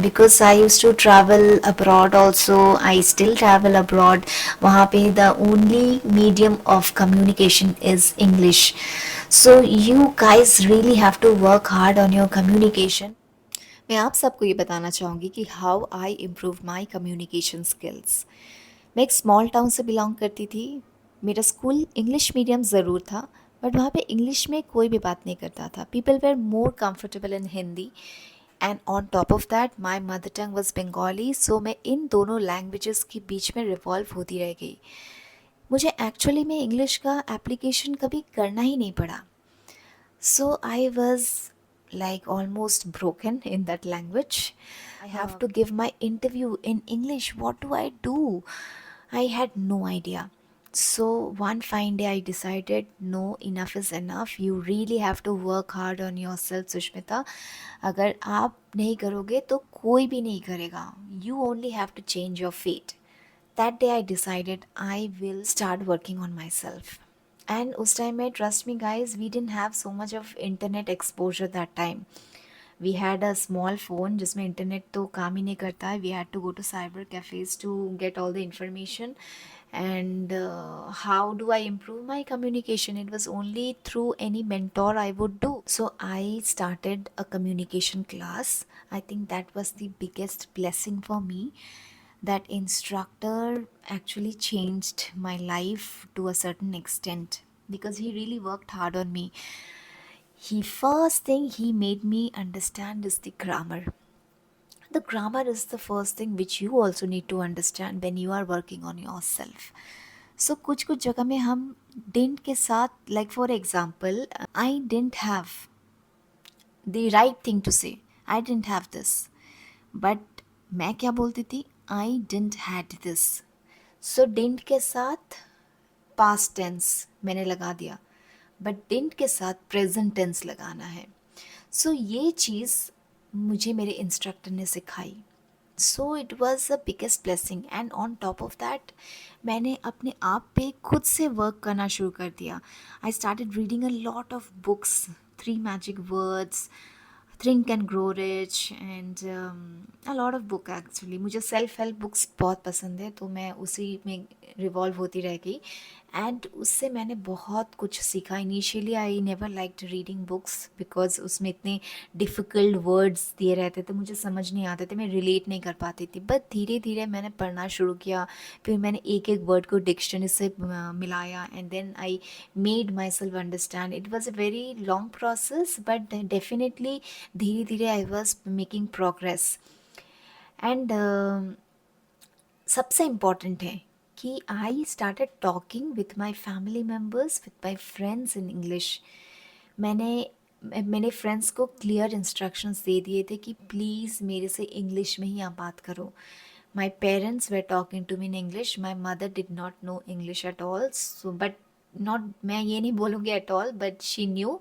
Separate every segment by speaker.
Speaker 1: because I used to travel abroad also, I still travel abroad. वहाँ पे the only medium of communication is English. So you guys really have to work hard on your communication. मैं आप सबको ये बताना चाहूँगी कि how I improve my communication skills. मैं एक स्मॉल टाउन से बिलोंग करती थी। मेरा स्कूल इंग्लिश मीडियम ज़रूर था, बट वहाँ पे इंग्लिश में कोई भी बात नहीं करता था। People were more comfortable in Hindi, and on top of that my mother tongue was Bengali. So मैं इन दोनों लैंग्वेजेस के बीच में रिवॉल्व होती रह गई। मुझे एक्चुअली में इंग्लिश का एप्लीकेशन कभी करना ही नहीं पड़ा। So I was like almost broken in that language. I have to give my interview in English. What do I do? I had no idea. So one fine day I decided no, enough is enough. You really have to work hard on yourself, Sushmita. अगर आप नहीं करोगे तो कोई भी नहीं करेगा. You only have to change your fate. That day I decided I will start working on myself. And उस time में trust me guys, we didn't have so much of internet exposure that time. We had a small phone जिसमें internet तो काम ही नहीं करता है. We had to go to cyber cafes to get all the information. And how do I improve my communication? It was only through any mentor I would do. So I started a communication class. I think that was the biggest blessing for me. That instructor actually changed my life to a certain extent because he really worked hard on me. He first thing he made me understand is the grammar. The grammar is the first thing which you also need to understand when you are working on yourself. So कुछ कुछ जगह में हम didn't के साथ, like for example, I didn't have the right thing to say. I didn't have this. But मैं क्या बोलती थी? I didn't had this. So didn't के साथ past tense मैंने लगा दिया, बट didn't के साथ present tense लगाना है. So ये चीज़ मुझे मेरे इंस्ट्रक्टर ने सिखाई. So it was the biggest blessing. And on top of that मैंने अपने आप पे खुद से वर्क करना शुरू कर दिया. I started reading a lot of books. Three magic words, think and grow rich, and a lot of book. Actually मुझे सेल्फ हेल्प बुक्स बहुत पसंद है, तो मैं उसी में रिवॉल्व होती रह गई. एंड उससे मैंने बहुत कुछ सीखा. Initially I never liked reading books because उसमें इतने डिफ़िकल्ट वर्ड्स दिए रहते थे, मुझे समझ नहीं आते थे, मैं रिलेट नहीं कर पाती थी. बट धीरे धीरे मैंने पढ़ना शुरू किया. फिर मैंने एक एक वर्ड को डिक्शनरी से मिलाया, and then I made myself understand. It was a very long process, but definitely धीरे धीरे I was making progress. And सबसे इम्पॉर्टेंट है कि I started talking with my family members, with my friends in English. मैंने मैंने friends को clear instructions दे दिए थे कि प्लीज़ मेरे से इंग्लिश में ही आप बात करो. My parents were talking to me in English. My mother did not know English at all. So but not, मैं ये नहीं बोलूँगी at all, but she knew,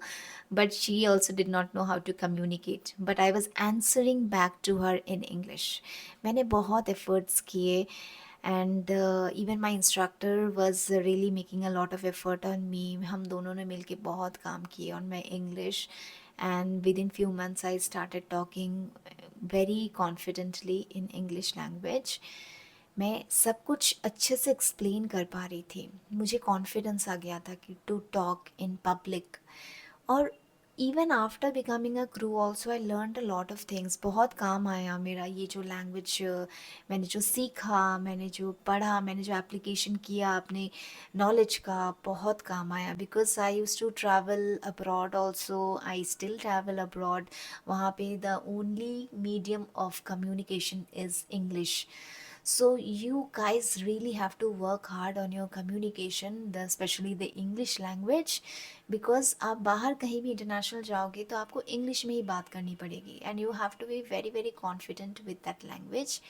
Speaker 1: but she also did not know how to communicate. But I was answering back to her in English. मैंने बहुत efforts किए, and even my instructor was really making a lot of effort on me. हम दोनों ने मिलके बहुत काम किए on my English, and within few months I started talking very confidently in English language. मैं सब कुछ अच्छे से एक्सप्लेन कर पा रही थी. मुझे कॉन्फिडेंस आ गया था कि टू टॉक इन पब्लिक. और even after becoming a crew also I learn a lot of things. बहुत काम आया मेरा ये जो लैंग्वेज, मैंने जो सीखा, मैंने जो पढ़ा, मैंने जो एप्लीकेशन किया अपने नॉलेज का, बहुत काम आया. Because I use to travel abroad also, I still travel abroad. वहाँ पे the only medium of communication is English. So you guys really have to work hard on your communication, especially the English language, because आप बाहर कहीं भी international जाओगे तो आपको English में ही बात करनी पड़ेगी. And you have to be very very confident with that language.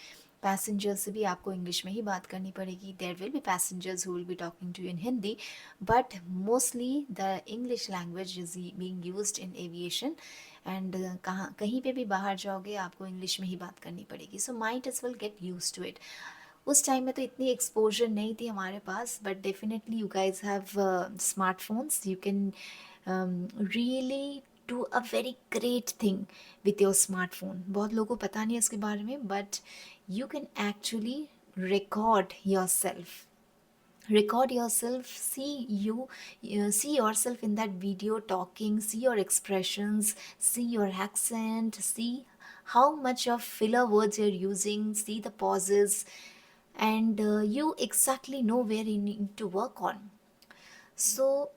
Speaker 1: Passengers से भी आपको इंग्लिश में ही बात करनी पड़ेगी. There will be passengers who will be talking to you in Hindi, but mostly the English language is being used in aviation. And कहाँ कहीं पे भी बाहर जाओगे आपको इंग्लिश में ही बात करनी पड़ेगी. So might as well get used to it. उस टाइम में तो इतनी एक्सपोजर नहीं थी हमारे पास, but definitely you guys have smartphones. You can really do a very great thing with your smartphone. बहुत लोगों को पता नहीं है इसके बारे में, but you can actually record yourself. Record yourself, see yourself in that video talking, see your expressions, see your accent, see how much of filler words you're using, see the pauses, and you exactly know where you need to work on. So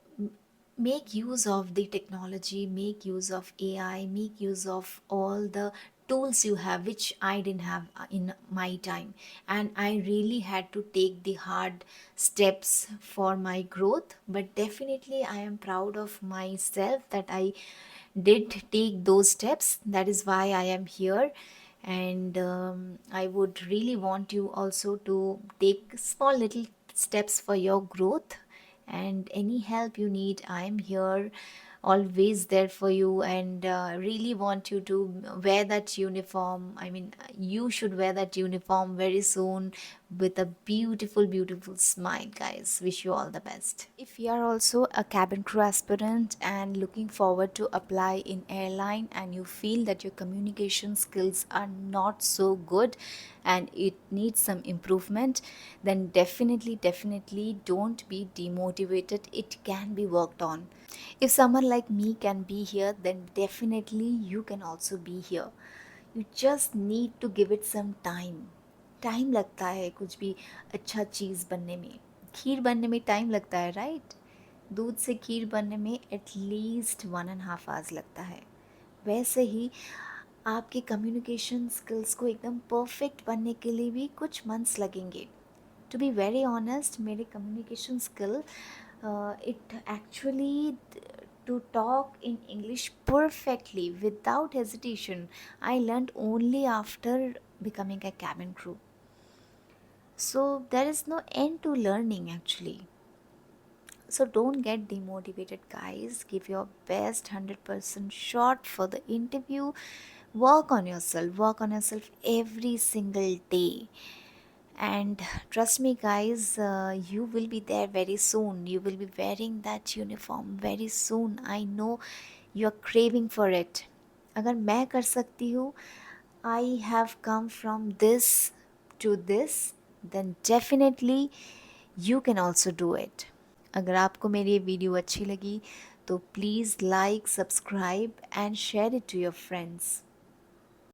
Speaker 1: make use of the technology, make use of AI, make use of all the tools you have, which I didn't have in my time. And I really had to take the hard steps for my growth. But definitely, I am proud of myself that I did take those steps. That is why I am here. And I would really want you also to take small little steps for your growth, and any help you need, I am here, always there for you. And really want you to wear that uniform. I mean, you should wear that uniform very soon with a beautiful, beautiful smile, guys. Wish you all the best. If you are also a cabin crew aspirant and looking forward to apply in airline, and you feel that your communication skills are not so good and it needs some improvement, then definitely don't be demotivated. It can be worked on. If someone like me can be here, then definitely you can also be here. You just need to give it some time. Time लगता है कुछ भी अच्छा चीज़ बनने में. खीर बनने में time लगता है, राइट? दूध से खीर बनने में एटलीस्ट 1.5 hours लगता है. वैसे ही आपके कम्युनिकेशन स्किल्स को एकदम परफेक्ट बनने के लिए भी कुछ मंथ्स लगेंगे. टू बी वेरी ऑनेस्ट, मेरे communication skill, it actually, to talk in English perfectly without hesitation, I learned only after becoming a cabin crew. So there is no end to learning actually. So don't get demotivated, guys. Give your best 100% shot for the interview. Work on yourself every single day. And trust me, guys, you will be there very soon. You will be wearing that uniform very soon. I know you're craving for it. अगर मैं कर सकती हूँ, I have come from this to this, then definitely you can also do it. अगर आपको मेरी ये video अच्छी लगी तो please like, subscribe and share it to your friends.